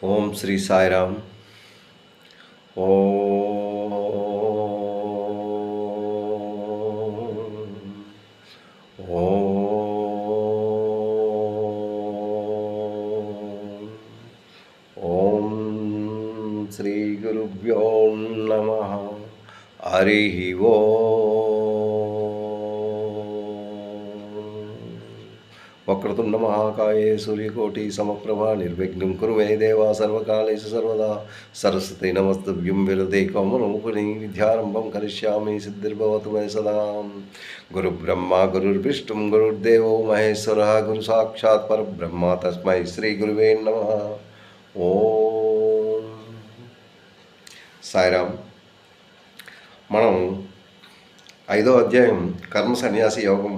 ఓం శ్రీ సాయిరామ్. ఓం ఓం శ్రీ గురుభ్యో నమః. హరి వక్రతుండ మహాకాయే సూర్యకోటి సమప్రభా నిర్విఘ్నం కురు మే దేవా సర్వకాలేషు సర్వదా సరస్వతి నమస్తుభ్యం విలదే కౌమనముకుని విద్యారంభం కరిష్యామి సిద్ధిర్భవతు మే సదా. గురుబ్రహ్మ గురుర్విష్ణుం గురుర్దేవో మహేశ్వర గురు సాక్షాత్ పరబ్రహ్మ తస్మై శ్రీ గురువే నమః. ఓం సాయిరామ్. మనం 5వ అధ్యాయం కర్మ సన్యాసి యోగం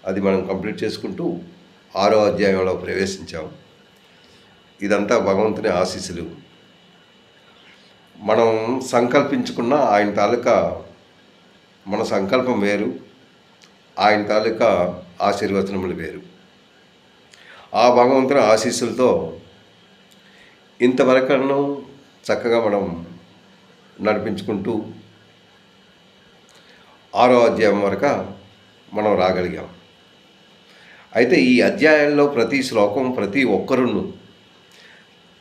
అది మనం కంప్లీట్ చేసుకుంటూ 6వ అధ్యాయంలో ప్రవేశించాం. ఇదంతా భగవంతుని ఆశీస్సులు. మనం సంకల్పించుకున్న ఆయన తాలూకా మన సంకల్పం వేరు, ఆయన తాలూకా ఆశీర్వచనములు వేరు. ఆ భగవంతుని ఆశీస్సులతో ఇంతవరకు చక్కగా మనం నడిపించుకుంటూ 6వ అధ్యాయం వరకు మనం రాగలిగాం. అయితే ఈ అధ్యాయంలో ప్రతి శ్లోకం ప్రతి ఒక్కరును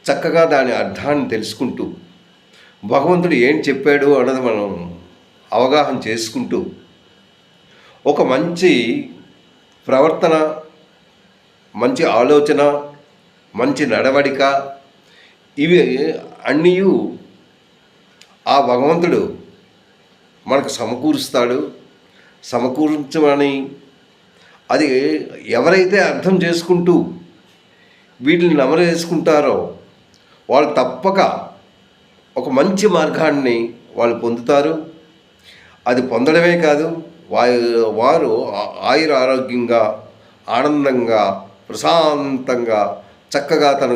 చక్కగా దాని అర్థాన్ని తెలుసుకుంటూ భగవంతుడు ఏం చెప్పాడు అన్నది మనం అవగాహన చేసుకుంటూ ఒక మంచి ప్రవర్తన, మంచి ఆలోచన, మంచి నడవడిక ఇవి అన్నీ ఆ భగవంతుడు మనకు సమకూర్చమని అది ఎవరైతే అర్థం చేసుకుంటూ వీటిని నమలు చేసుకుంటారో వాళ్ళు తప్పక ఒక మంచి మార్గాన్ని వాళ్ళు పొందుతారు. అది పొందడమే కాదు, వారు ఆయుర ఆరోగ్యంగా, ఆనందంగా, ప్రశాంతంగా చక్కగా తన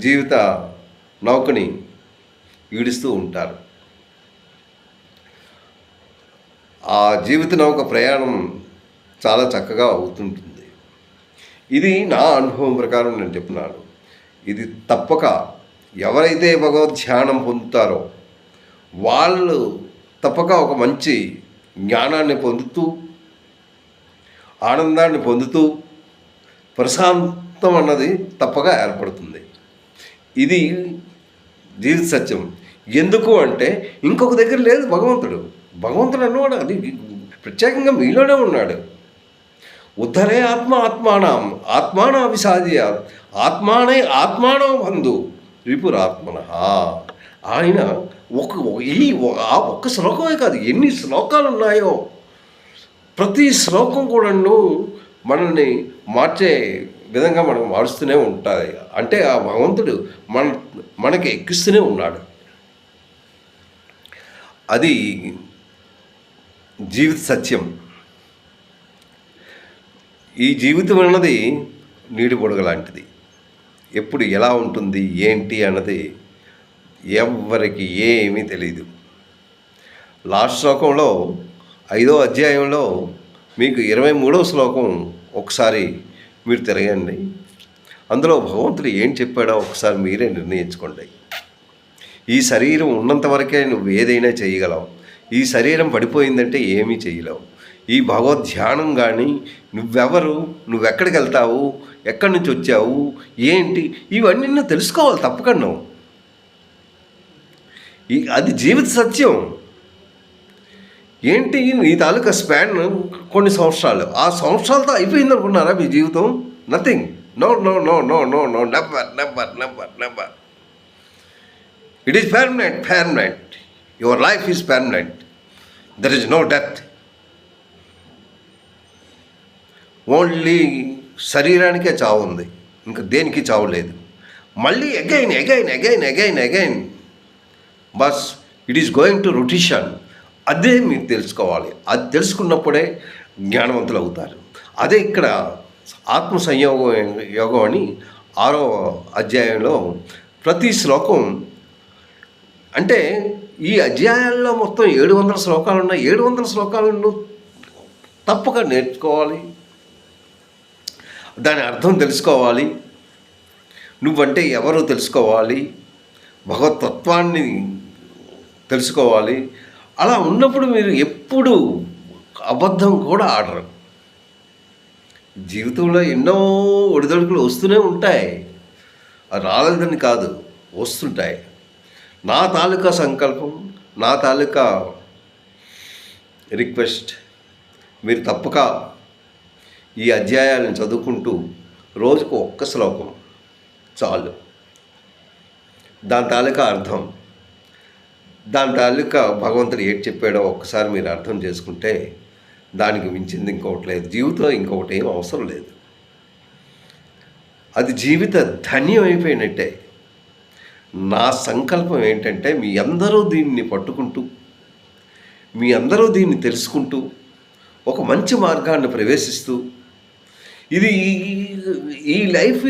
జీవిత నౌకని ఈడుస్తూ ఉంటారు. ఆ జీవిత నౌక ప్రయాణం చాలా చక్కగా అవుతుంటుంది. ఇది నా అనుభవం ప్రకారం నేను చెప్తున్నాను. ఇది తప్పక ఎవరైతే భగవద్ ధ్యానం పొందుతారో వాళ్ళు తప్పక ఒక మంచి జ్ఞానాన్ని పొందుతూ, ఆనందాన్ని పొందుతూ, ప్రశాంతం అన్నది తప్పక ఏర్పడుతుంది. ఇది జీవిత సత్యం. ఎందుకు అంటే ఇంకొక దగ్గర లేదు భగవంతుడు. భగవంతుడు అన్నవాడు అది ప్రత్యేకంగా మీలోనే ఉన్నాడు. ఉద్ధరే ఆత్మానా విసాధ్య ఆత్మానో బంధు రిపురాత్మన. ఆయన ఒక్క శ్లోకమే కాదు, ఎన్ని శ్లోకాలు ఉన్నాయో ప్రతి శ్లోకం కూడాను మనల్ని మార్చే విధంగా మనం మారుస్తూనే ఉంటాయి. అంటే ఆ భగవంతుడు మనకి ఎక్కిస్తూనే ఉన్నాడు. అది జీవిత సత్యం. ఈ జీవితం అన్నది నీటి బుడగ లాంటిది. ఎప్పుడు ఎలా ఉంటుంది ఏంటి అన్నది ఎవ్వరికి ఏమీ తెలియదు. లాస్ట్ శ్లోకంలో 5వ అధ్యాయంలో మీకు 23వ శ్లోకం ఒకసారి మీరు తిరగండి. అందులో భగవంతుడు ఏం చెప్పాడో ఒకసారి మీరే నిర్ణయించుకోండి. ఈ శరీరం ఉన్నంత వరకే నువ్వు ఏదైనా చేయగలవు. ఈ శరీరం పడిపోయిందంటే ఏమీ చేయలేవు. ఈ భగవద్ ధ్యానం కానీ నువ్వెవరు, నువ్వెక్కడికి వెళ్తావు, ఎక్కడి నుంచి వచ్చావు, ఏంటి, ఇవన్నీ నువ్వు తెలుసుకోవాలి తప్పకుండా. అది జీవిత సత్యం. ఏంటి నీ తాలూకా స్పాన్ కొన్ని సంవత్సరాలు, ఆ సంవత్సరాలతో అయిపోయింది అనుకున్నారా మీ జీవితం? Nothing. No no no no no no never never never never. It is permanent. Your life is permanent. There is no death. Only శరీరానికే చావు ఉంది, ఇంకా దేనికి చావు లేదు. మళ్ళీ అగైన్ బస్ it is going to rotation. అదే మీరు తెలుసుకోవాలి. అది తెలుసుకున్నప్పుడే జ్ఞానవంతులు అవుతారు. అదే ఇక్కడ ఆత్మ యోగం అని 6వ అధ్యాయంలో ప్రతి శ్లోకం, అంటే ఈ అధ్యాయాల్లో మొత్తం 700 శ్లోకాలు ఉన్నాయి. 700 శ్లోకాలను తప్పక నేర్చుకోవాలి, దాని అర్థం తెలుసుకోవాలి. నువ్వంటే ఎవరో తెలుసుకోవాలి, భగవతత్వాన్ని తెలుసుకోవాలి. అలా ఉన్నప్పుడు మీరు ఎప్పుడు అబద్ధం కూడా ఆడరు. జీవితంలో ఎన్నో ఒడిదొడుకులు వస్తూనే ఉంటాయి, అది రాలేదని కాదు, వస్తుంటాయి. నా తాలూకా సంకల్పం, నా తాలూకా రిక్వెస్ట్, మీరు తప్పక ఈ అధ్యాయాలను చదువుకుంటూ రోజుకు ఒక్క శ్లోకం చాలు. దాని తాలూకా అర్థం, దాని తాలూకా భగవంతుడు ఏటి చెప్పాడో ఒక్కసారి మీరు అర్థం చేసుకుంటే దానికి మించింది ఇంకొకటి లేదు. జీవితంలో ఇంకొకటి ఏం అవసరం లేదు. అది జీవిత ధన్యం అయిపోయినట్టే. నా సంకల్పం ఏంటంటే మీ అందరూ దీన్ని పట్టుకుంటూ, మీ అందరూ దీన్ని తెలుసుకుంటూ ఒక మంచి మార్గాన్ని ప్రవేశిస్తూ, ఇది ఈ లైఫ్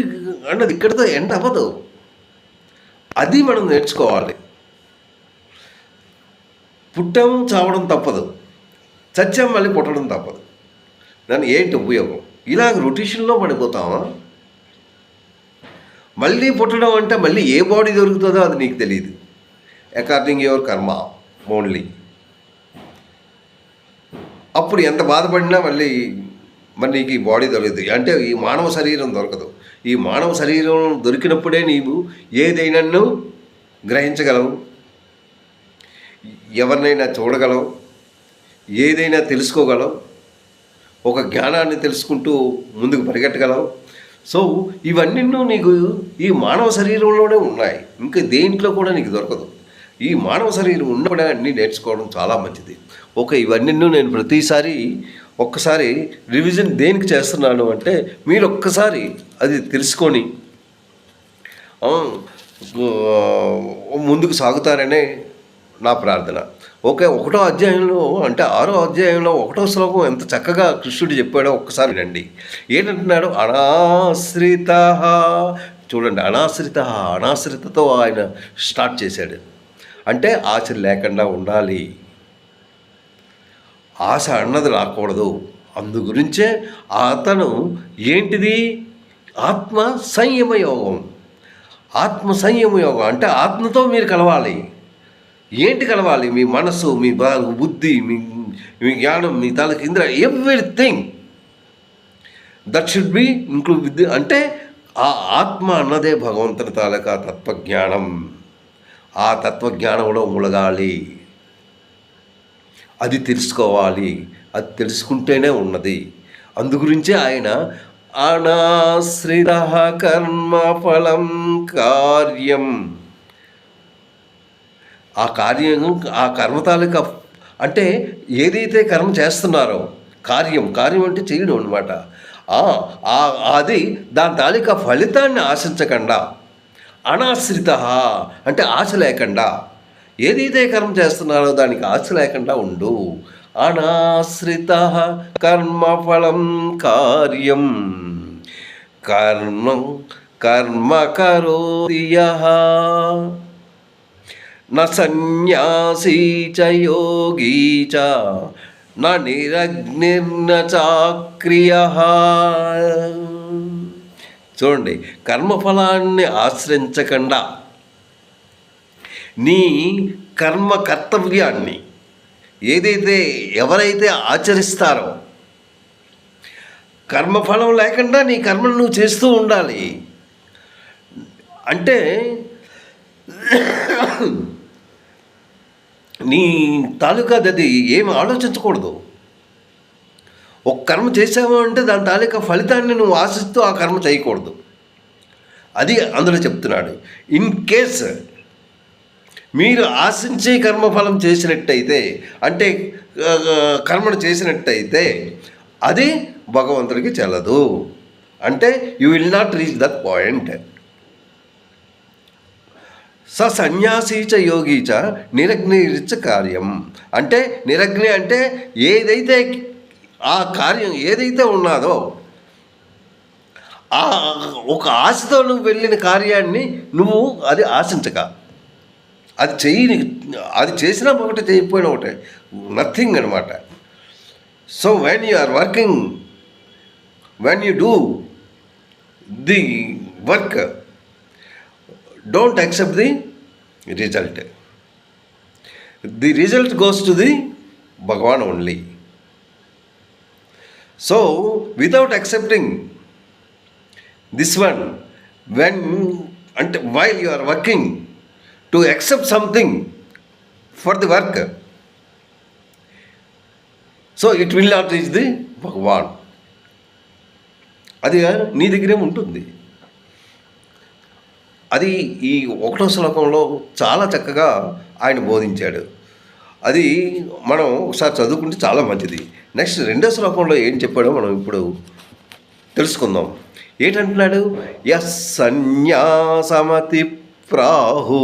అన్నది ఇక్కడితో ఎండ్ అవ్వదు. అది మనం నేర్చుకోవాలి. పుట్టడం చావడం తప్పదు, చచ్చాం మళ్ళీ పుట్టడం తప్పదు. దాన్ని ఏంటి ఉపయోగం? ఇలాగ రొటేషన్లో పడిపోతామా? మళ్ళీ పుట్టడం అంటే మళ్ళీ ఏ బాడీ దొరుకుతుందో అది నీకు తెలియదు. అకార్డింగ్ యువర్ కర్మ ఓన్లీ. అప్పుడు ఎంత బాధపడినా మళ్ళీ మరి నీకు ఈ బాడీ దొరకదు. అంటే ఈ మానవ శరీరం దొరకదు. ఈ మానవ శరీరం దొరికినప్పుడే నీవు ఏదైనా గ్రహించగలవు, ఎవరినైనా చూడగలవు, ఏదైనా తెలుసుకోగలవు, ఒక జ్ఞానాన్ని తెలుసుకుంటూ ముందుకు పరిగెట్టగలవు. సో ఇవన్నీ నీకు ఈ మానవ శరీరంలోనే ఉన్నాయి, ఇంకా దేంట్లో కూడా నీకు దొరకదు. ఈ మానవ శరీరం ఉన్నప్పుడే అన్నీ నేర్చుకోవడం చాలా మంచిది. ఇవన్నీ నేను ప్రతిసారి ఒక్కసారి రివిజన్ దేనికి చేస్తున్నాను అంటే మీరు ఒక్కసారి అది తెలుసుకొని ముందుకు సాగుతారనే నా ప్రార్థన. ఒకటో అధ్యాయంలో అంటే 6వ అధ్యాయంలో 1వ శ్లోకం ఎంత చక్కగా కృష్ణుడు చెప్పాడో ఒక్కసారి వినండి. ఏంటంటున్నాడు? అనాశ్రిత. చూడండి, అనాశ్రితతో ఆయన స్టార్ట్ చేశాడు. అంటే ఆశ లేకుండా ఉండాలి, ఆశ అన్నది రాకూడదు. అందు గురించే అతను ఏంటిది? ఆత్మ సంయమ యోగం. ఆత్మ సంయమ యోగం అంటే ఆత్మతో మీరు కలవాలి. ఏంటి కలవాలి? మీ మనసు, మీ బుద్ధి, మీ జ్ఞానం, మీ తాలూకు Indra, everything that should be include with. అంటే ఆ ఆత్మ అన్నదే భగవంతుని తాలూకా తత్వజ్ఞానం. ఆ తత్వజ్ఞానంలో ములగాలి, అది తెలుసుకోవాలి. అది తెలుసుకుంటేనే ఉన్నది. అందుగురించే ఆయన అనాశ్రిత కర్మఫలం కార్యం. ఆ కర్మ తాలూకా అంటే ఏదైతే కర్మ చేస్తున్నారో కార్యం అంటే చేయడం అనమాట. అది దాని తాలూకా ఫలితాన్ని ఆశించకుండా, అనాశ్రిత అంటే ఆశ లేకుండా, ఏదైతే కర్మ చేస్తున్నారో దానికి ఆశ లేకుండా ఉండు. అనాశ్రిత కర్మఫలం కార్యం కర్మ కరోతి యః న సన్యాసీ చ యోగీ చ న నిరగ్నిర్న చాక్రియః. చూడండి, కర్మఫలాన్ని ఆశ్రయించకుండా నీ కర్మ కర్తవ్యాన్ని ఎవరైతే ఆచరిస్తారో, కర్మఫలం లేకుండా నీ కర్మను నువ్వు చేస్తూ ఉండాలి. అంటే నీ తాలూకాది ఏమి ఆలోచించకూడదు. ఒక కర్మ చేసావు అంటే దాని తాలూకా ఫలితాన్ని నువ్వు ఆశిస్తూ ఆ కర్మ చేయకూడదు. అది అందులో చెప్తున్నాడు. ఇన్ కేస్ మీరు ఆశించే కర్మఫలం చేసినట్టయితే, అంటే కర్మను చేసినట్టయితే అది భగవంతుడికి చెల్లదు. అంటే you will not reach that point. సన్యాసీ చ యోగీ చ నిరగ్నిరిచ కార్యం. అంటే నిరగ్ని అంటే ఏదైతే ఆ కార్యం ఏదైతే ఉన్నదో ఆ ఒక ఆశతో నువ్వు వెళ్ళిన కార్యాన్ని నువ్వు అది ఆశించక, అది చేసినా ఒకటే, చేయకపోయినా ఒకటే, నథింగ్ అనమాట. So when you are working, when you do the work don't accept the result. The result goes to the Bhagwan only. So without accepting this one, when అంటే while you are working to accept something for the work, so it will not reach the Bhagwan. అది నీ దగ్గరే ఉంటుంది. అది ఈ 1వ శ్లోకంలో చాలా చక్కగా ఆయన బోధించాడు. అది మనం ఒకసారి చదువుకుంటే చాలా మంచిది. నెక్స్ట్ 2వ శ్లోకంలో ఏం చెప్పాడో మనం ఇప్పుడు తెలుసుకుందాం. ఏంటంటున్నాడు? యః సన్యాసమతి ప్రాహు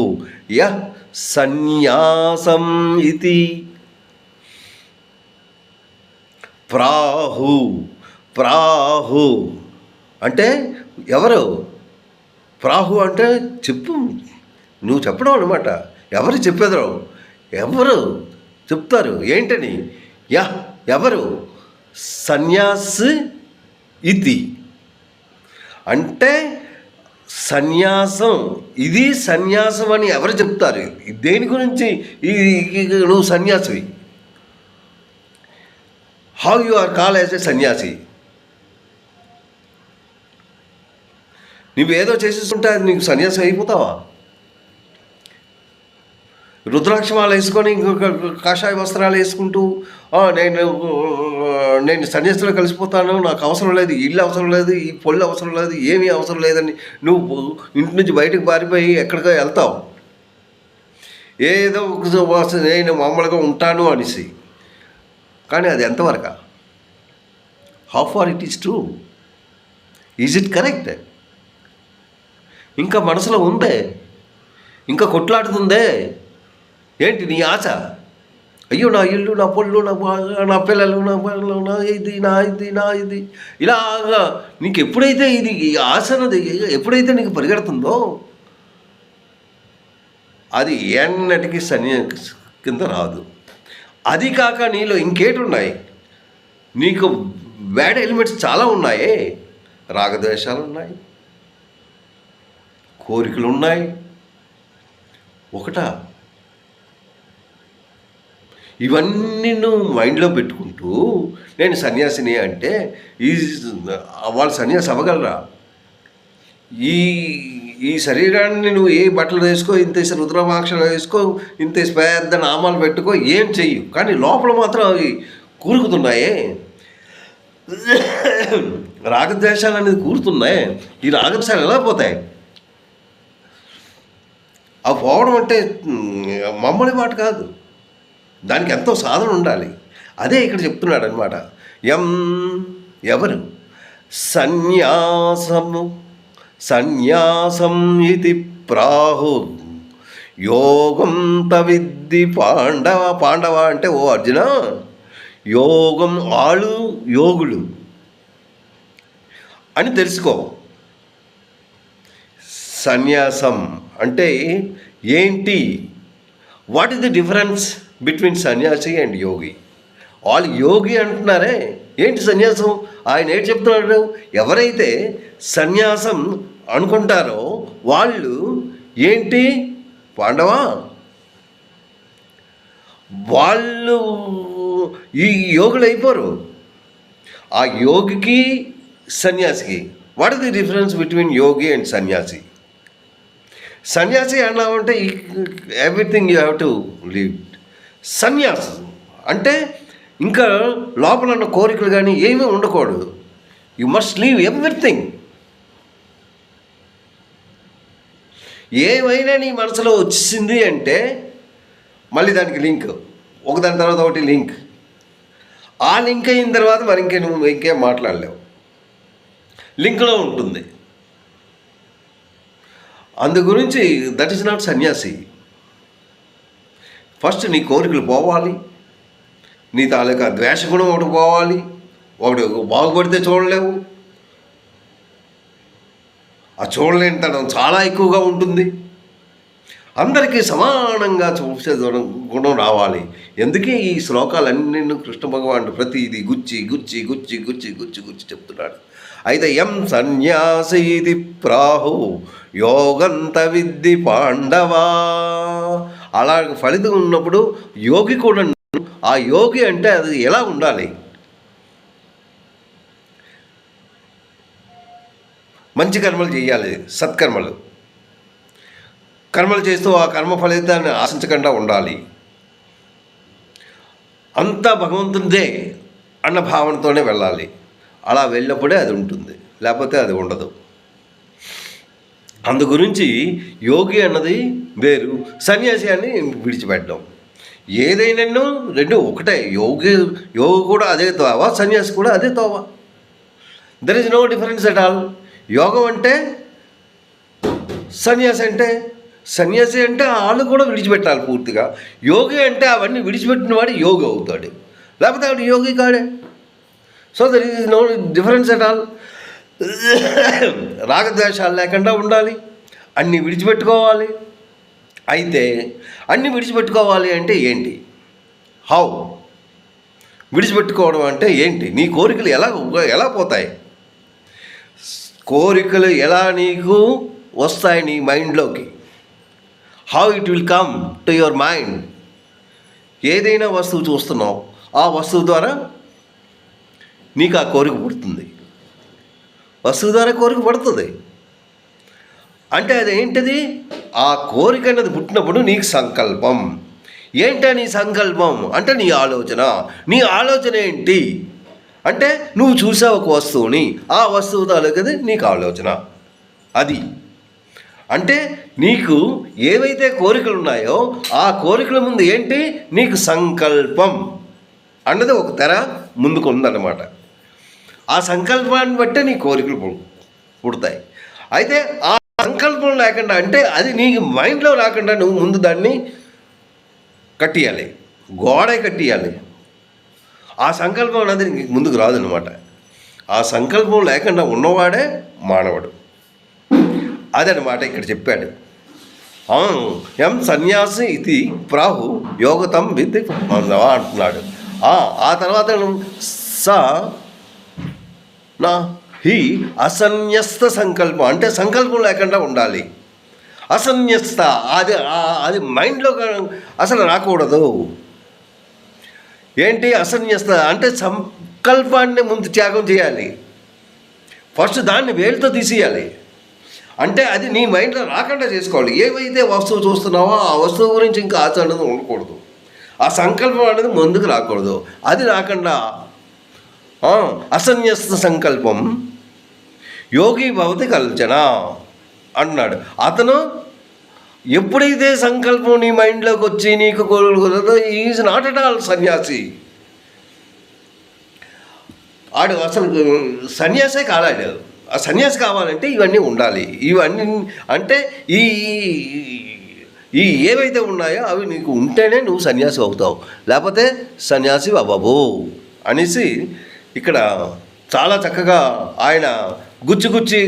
యః సన్యాసం ఇతి. ప్రాహు ప్రాహు అంటే ఎవరు? ప్రాహు అంటే చెప్పు, నువ్వు చెప్పడం అనమాట. ఎవరు చెప్పేదరు? ఎవరు చెప్తారు ఏంటని? ఎవరు? సన్యాస్ ఇది అంటే సన్యాసం, ఇది సన్యాసం అని ఎవరు చెప్తారు? దేని గురించి నువ్వు సన్యాసివి? How you are call as a sanyasi? నువ్వేదో చేసేస్తుంటే అది నీకు సన్యాసం అయిపోతావా? రుద్రాక్షమాలు వేసుకొని ఇంకొక కాషాయ వస్త్రాలు వేసుకుంటూ నేను సన్యాసిలో కలిసిపోతాను, నాకు అవసరం లేదు, ఇల్లు అవసరం లేదు, ఈ పొళ్ళు అవసరం లేదు, ఏమీ అవసరం లేదని నువ్వు ఇంటి నుంచి బయటకు పారిపోయి ఎక్కడికో వెళ్తావు. ఏదో నేను మామూలుగా ఉంటాను అనేసి. కానీ అది ఎంతవరకు? How far it is true? Is it correct? ఇంకా మనసులో ఉందే, ఇంకా కొట్లాడుతుందే. ఏంటి నీ ఆశ? అయ్యో నా ఇల్లు, నా పొళ్ళు, నా పిల్లలు, నా ఇది ఇలాగా నీకు ఎప్పుడైతే ఈ ఆశ అన్నది ఎప్పుడైతే నీకు పరిగెడుతుందో అది ఎన్నటికీ కింద రాదు. అది కాక నీలో ఇంకేటున్నాయి? నీకు బ్యాడ్ ఎలిమెంట్స్ చాలా ఉన్నాయే. రాగద్వేషాలు ఉన్నాయి, కోరికలు ఉన్నాయి. ఒకటా? ఇవన్నీ నువ్వు మైండ్లో పెట్టుకుంటూ నేను సన్యాసిని అంటే వాళ్ళు సన్యాసి అవ్వగలరా? ఈ శరీరాన్ని నువ్వు ఏ బట్టలు వేసుకో, ఇంత రుద్రాక్షలు వేసుకో, ఇంత పెద్ద నామాలు పెట్టుకో, ఏం చెయ్యి, కానీ లోపల మాత్రం అవి కూరుకుతున్నాయే. రాగద్వేషాలు అనేది కూరుతున్నాయి. ఈ రాగద్వేషాలు ఎలా పోతాయి? అవి పోవడం అంటే మామూలు మాట కాదు, దానికి ఎంతో సాధన ఉండాలి. అదే ఇక్కడ చెప్తున్నాడు అనమాట. ఎవరు? సన్యాసం ఇది ప్రాహు యోగం తవిద్ది పాండవ అంటే ఓ అర్జున, యోగం యోగులు అని తెలుసుకో. సన్యాసం అంటే ఏంటి? What is the difference between సన్యాసి అండ్ యోగి? వాళ్ళు యోగి అంటున్నారే, ఏంటి సన్యాసం? ఆయన ఏంటి చెప్తున్నాడు? ఎవరైతే సన్యాసం అనుకుంటారో వాళ్ళు ఏంటి పాండవ, వాళ్ళు ఈ యోగులు అయిపోరు. ఆ యోగికి సన్యాసికి what is the difference between yogi and sanyasi? సన్యాసి అన్నామంటే everything you have to leave. సన్యాసం అంటే ఇంకా లోపల ఉన్న కోరికలు కానీ ఏమీ ఉండకూడదు. You must leave everything. ఏమైనా నీ మనసులో వచ్చింది అంటే మళ్ళీ దానికి లింక్, ఒకదాని తర్వాత ఒకటి లింక్. ఆ లింక్ అయిన తర్వాత మరి నువ్వు ఇంకేం మాట్లాడలేవు, లింక్లో ఉంటుంది. అందు గురించి దట్ ఈస్ నాట్ సన్యాసి. ఫస్ట్ నీ కోరికలు పోవాలి, నీ తాలూకా ద్వేషగుణం ఒకటి పోవాలి. ఒకటి బాగుపడితే చూడలేవు, ఆ చూడలేనితనం చాలా ఎక్కువగా ఉంటుంది. అందరికీ సమానంగా చూసే గుణం రావాలి. ఎందుకే ఈ శ్లోకాలన్నీ కృష్ణ భగవానుడు ప్రతిదీ గుచ్చి గుచ్చి గుచ్చి గుచ్చి గుచ్చి గుచ్చి చెప్తున్నాడు. అయితే సన్యాసీతి ప్రాహు యోగంత విద్ధి పాండవా. అలా ఫలితం ఉన్నప్పుడు యోగి కూడా, ఆ యోగి అంటే అది ఎలా ఉండాలి? మంచి కర్మలు చేయాలి, సత్కర్మలు కర్మలు చేస్తూ ఆ కర్మ ఫలితాన్ని ఆశించకుండా ఉండాలి. అంతా భగవంతునిదే అన్న భావనతోనే వెళ్ళాలి. అలా వెళ్ళినప్పుడే అది ఉంటుంది, లేకపోతే అది ఉండదు. అందు గురించి యోగి అన్నది వేరు, సన్యాసి అని విడిచిపెట్టడం. ఏదైనా రెండు ఒకటే. యోగి కూడా అదే తోవ, సన్యాసి కూడా అదే తోవ. There is no difference at all. యోగం అంటే సన్యాసి అంటే వాళ్ళు కూడా విడిచిపెట్టాలి పూర్తిగా. యోగి అంటే అవన్నీ విడిచిపెట్టిన వాడు యోగి అవుతాడు, లేకపోతే వాడు యోగి కాడే. So there is no difference at all. రాగద్వేషాలు లేకుండా ఉండాలి, అన్నీ విడిచిపెట్టుకోవాలి. అయితే అన్నీ విడిచిపెట్టుకోవాలి అంటే ఏంటి? హౌ? విడిచిపెట్టుకోవడం అంటే ఏంటి? నీ కోరికలు ఎలా పోతాయి? కోరికలు ఎలా నీకు వస్తాయి నీ మైండ్లోకి? How it will come to your mind? ఏదైనా వస్తువు చూస్తున్నావు, ఆ వస్తువు ద్వారా నీకు ఆ కోరిక పుడుతుంది. వస్తువు ద్వారా కోరిక పడుతుంది అంటే అదేంటిది? ఆ కోరిక అన్నది పుట్టినప్పుడు నీకు సంకల్పం. ఏంటా నీ సంకల్పం అంటే నీ ఆలోచన. నీ ఆలోచన ఏంటి అంటే నువ్వు చూసావు ఒక వస్తువుని, ఆ వస్తువు తాలూకది నీకు ఆలోచన. అది అంటే నీకు ఏవైతే కోరికలు ఉన్నాయో ఆ కోరికల ముందు ఏంటి? నీకు సంకల్పం అన్నది ఒక తెర ముందుకు ఉందన్నమాట. ఆ సంకల్పాన్ని బట్టే నీ కోరికలు పుడతాయి. అయితే ఆ సంకల్పం లేకుండా, అంటే అది నీకు మైండ్లో రాకుండా నువ్వు ముందు దాన్ని కట్టియాలి, గోడే కట్టియాలి. ఆ సంకల్పం అనేది నీకు ముందుకు రాదనమాట. ఆ సంకల్పం లేకుండా ఉన్నవాడే మానవుడు. అదనమాట ఇక్కడ చెప్పాడు. సన్యాసి ఇది ప్రాహు యోగతం విత్ అంటున్నాడు. ఆ తర్వాత నా హి అసన్యస్త సంకల్పం అంటే సంకల్పం లేకుండా ఉండాలి. అసన్యస్త అది మైండ్లో అసలు రాకూడదు. ఏంటి అసన్యస్త అంటే? సంకల్పాన్ని ముందు త్యాగం చేయాలి. ఫస్ట్ దాన్ని వేలుతో తీసేయాలి. అంటే అది నీ మైండ్లో రాకుండా చేసుకోవాలి. ఏవైతే వస్తువు చూస్తున్నావో ఆ వస్తువు గురించి ఇంకా ఆచరణ ఉండకూడదు. ఆ సంకల్పం అనేది ముందుకు రాకూడదు. అది రాకుండా అసన్యస్త సంకల్పం యోగి భవతి కల్చన అన్నాడు. అతను ఎప్పుడైతే సంకల్పం నీ మైండ్లోకి వచ్చి నీకు కోరుకుంటుందో ఈజ్ నాట్ అట్ ఆల్ సన్యాసి. ఆడు అసలు సన్యాసే కాలాడు. ఆ సన్యాసి కావాలంటే ఇవన్నీ ఉండాలి. ఇవన్నీ అంటే ఈ ఏవైతే ఉన్నాయో అవి నీకు ఉంటేనే నువ్వు సన్యాసి అవుతావు, లేకపోతే సన్యాసి అవ్వవు అనేసి ఇక్కడ చాలా చక్కగా ఆయన గుచ్చి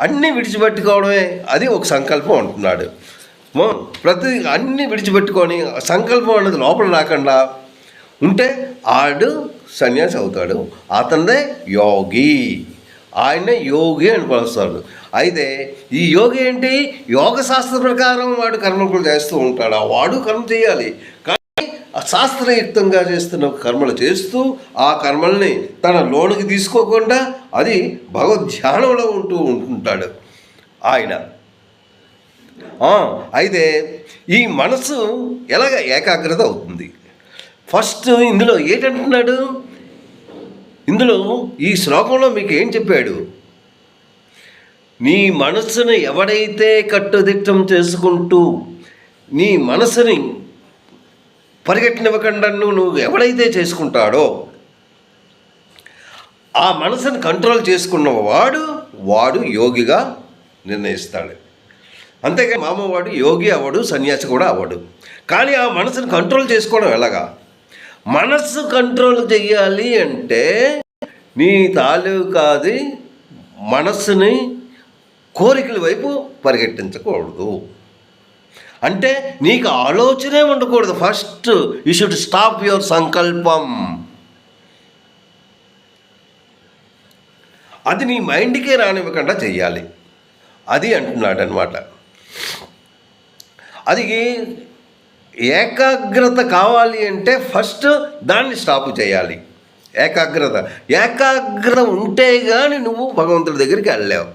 అన్నీ విడిచిపెట్టుకోవడమే అది ఒక సంకల్పం అంటున్నాడు. ప్రతి అన్నీ విడిచిపెట్టుకొని సంకల్పం అనేది లోపల రాకుండా ఉంటే ఆడు సన్యాసి అవుతాడు. అతనిదే యోగి. ఆయనే యోగి అని పిలుస్తాడు. అయితే ఈ యోగి ఏంటి? యోగ శాస్త్ర ప్రకారం వాడు కర్మలు చేస్తూ ఉంటాడు. వాడు కర్మ చేయాలి, కానీ శాస్త్రయుక్తంగా చేస్తున్న కర్మలు చేస్తూ ఆ కర్మల్ని తన లోనికి తీసుకోకుండా అది భగవద్ధ్యానంలో ఉంటుంటాడు ఆయన. అయితే ఈ మనసు ఎలాగ ఏకాగ్రత అవుతుంది? ఫస్ట్ ఇందులో ఏంటంటున్నాడు? ఇందులో ఈ శ్లోకంలో మీకు ఏం చెప్పాడు? నీ మనస్సును ఎవడైతే కట్టుదిట్టం చేసుకుంటూ నీ మనసుని పరిగెట్టనివ్వకుండా నువ్వు ఎవడైతే చేసుకుంటాడో ఆ మనసుని కంట్రోల్ చేసుకున్న వాడు యోగిగా నిర్ణయిస్తాడు. అంతేగాని మామవాడు యోగి అవ్వడు, సన్యాసి కూడా అవ్వడు. కానీ ఆ మనసుని కంట్రోల్ చేసుకోవడం ఎలాగా? మనస్సు కంట్రోల్ చెయ్యాలి అంటే నీ తాలూకాది మనస్సుని కోరికల వైపు పరిగెట్టించకూడదు. అంటే నీకు ఆలోచనే ఉండకూడదు. First you should stop your సంకల్పం. అది నీ మైండ్కే రానివ్వకుండా చెయ్యాలి. అది అంటున్నాడు అనమాట. అది ఏకాగ్రత కావాలి అంటే ఫస్ట్ దాన్ని స్టాప్ చేయాలి. ఏకాగ్రత ఉంటే కానీ నువ్వు భగవంతుడి దగ్గరికి వెళ్ళలేవు.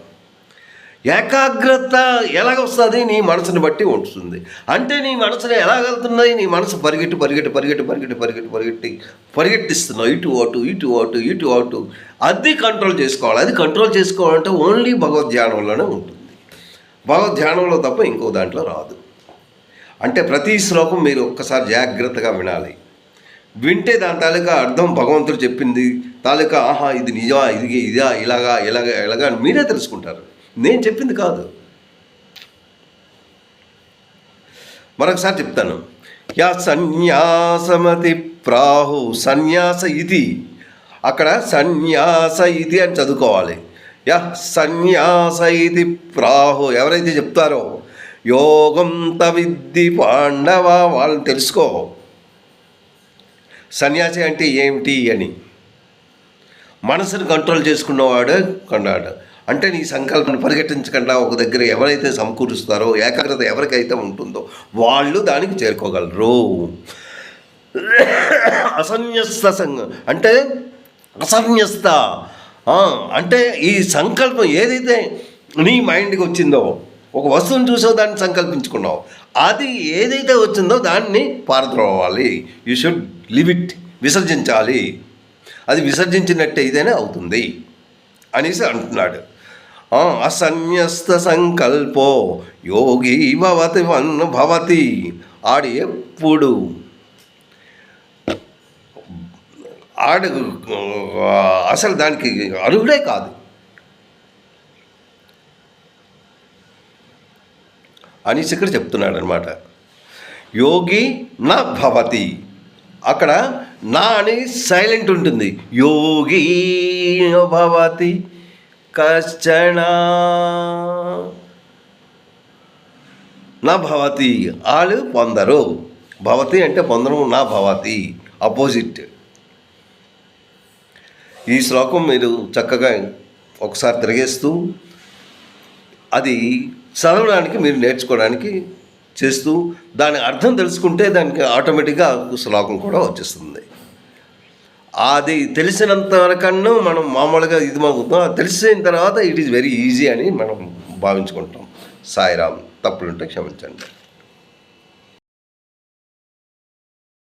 ఏకాగ్రత ఎలాగొస్తుంది? నీ మనసుని బట్టి ఉంటుంది. అంటే నీ మనసుని ఎలాగెళ్తున్నాయి? నీ మనసు పరిగెట్టిస్తున్నావు ఇటు అటు. అది కంట్రోల్ చేసుకోవాలి. అది కంట్రోల్ చేసుకోవాలంటే ఓన్లీ భగవద్ధ్యానంలోనే ఉంటుంది. భగవద్ధ్యానంలో తప్ప ఇంకో దాంట్లో రాదు. అంటే ప్రతి శ్లోకం మీరు ఒక్కసారి జాగ్రత్తగా వినాలి. వింటే దాని తాలూకా అర్థం భగవంతుడు చెప్పింది తాలూకా ఆహా ఇది నిజమా, ఇదా ఇలాగా అని మీరే తెలుసుకుంటారు. నేను చెప్పింది కాదు. మరొకసారి చెప్తాను. యా సన్యాసమతి ప్రాహు సన్యాస ఇది, అక్కడ సన్యాస ఇది అని చదువుకోవాలి. యా సన్యాస ఇది ప్రాహు, ఎవరైతే చెప్తారో యోగం తవిద్ది పాండవ, వాళ్ళని తెలుసుకో సన్యాసి అంటే ఏమిటి అని. మనసును కంట్రోల్ చేసుకున్నవాడు కొన్నాడు. అంటే నీ సంకల్పాన్ని పరిగెట్టించకుండా ఒక దగ్గర ఎవరైతే సమకూరుస్తారో, ఏకాగ్రత ఎవరికైతే ఉంటుందో వాళ్ళు దానికి చేరుకోగలరు. అసన్యస్త అంటే అసన్యస్త అంటే ఈ సంకల్పం ఏదైతే నీ మైండ్కి వచ్చిందో, ఒక వస్తువుని చూసావు దాన్ని సంకల్పించుకున్నావు, అది ఏదైతే వచ్చిందో దాన్ని పారద్రోవాలి. యూ షుడ్ లివ్ ఇట్, విసర్జించాలి. అది విసర్జించినట్టే ఇదేనే అవుతుంది అనేసి అంటున్నాడు. అసన్యస్త సంకల్పో యోగి భవతి ఆడు ఎప్పుడు అసలు దానికి అర్హుడే కాదు అనేసి ఇక్కడ చెప్తున్నాడు అనమాట. యోగి నా భవతి, అక్కడ నా అని సైలెంట్ ఉంటుంది. యోగి భవతి కశ్చన నా భవతి, వాళ్ళు పొందరు. భవతి అంటే పొందడం, నా భవతి అపోజిట్. ఈ శ్లోకం మీరు చక్కగా ఒకసారి తిరిగేస్తూ అది చదవడానికి మీరు నేర్చుకోవడానికి చేస్తూ దాని అర్థం తెలుసుకుంటే దానికి ఆటోమేటిక్గా శ్లోకం కూడా వచ్చేస్తుంది. అది తెలిసినంత వరకన్నా మనం మామూలుగా ఇది మాకుతాం, అది తెలిసిన తర్వాత ఇట్ ఈజ్ వెరీ ఈజీ అని మనం భావించుకుంటాం. సాయిరామ్. తప్పులుంటే క్షమించండి.